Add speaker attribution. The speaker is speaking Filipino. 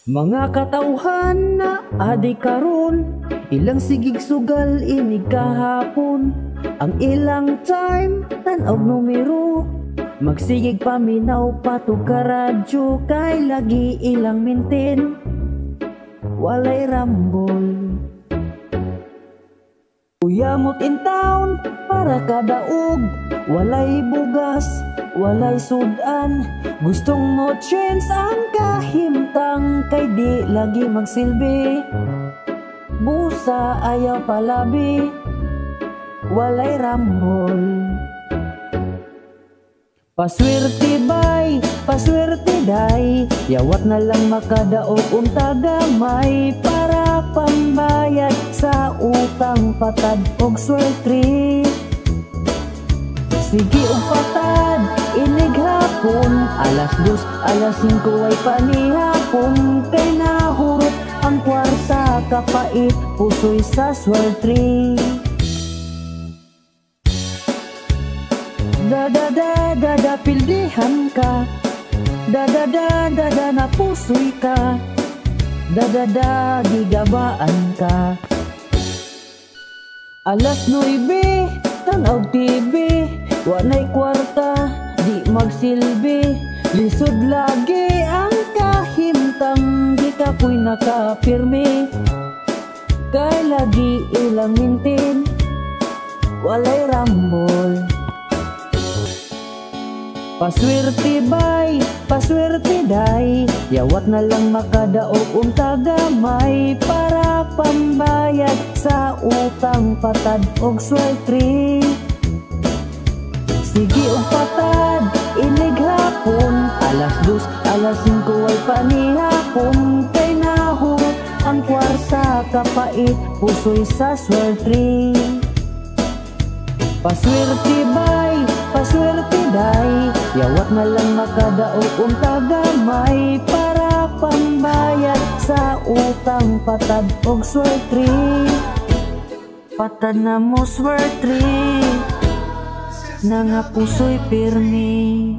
Speaker 1: Mga katauhan na adi karon, ilang sigig sugal ini kahapon. Ang ilang time tan-og numero, magsigig paminaw patug ka radyo, kay lagi ilang maintain, walay rambol. Uyamot in town para kadaog, walay bugas, walay sudan. Gustong mo change ang kahimtang, kay di lagi magsilbi. Busa ayaw palabi, walay rambol. Paswerte bay, paswerte day, yawat na lang makadaog unta gamay, para pambayad sa utang patad og sweltri. Sige og patad, inig hapon, alas 2, alas 5 ay panihapon, kay nahurot ang kwarta, kapait pusoy sa sweltri. Da pildihan ka, da na pusoy ka, da gigabaan ka. Alas 9, tanaw TV, wanay kwarta, di magsilbi. Lisod lagi ang kahimtang, di ka po'y nakapirmi, kay lagi ilang maintain, walay rambol. Paswerte bay, paswerte day, yawat na lang makadaog unta gamay, para pambayad sa utang patad og sweltri. Sige og patad, inig hapon, alas 2, alas 5 ay panihapon, kay nahurot ang kwarta, kapait pusoy sa sweltri. Paswerte bay, paswerte day, yawat na lang makadaog unta gamay, para pambayad sa utang patad og sweltri. Patad na mo sweltri, na nga puso'y pirmi.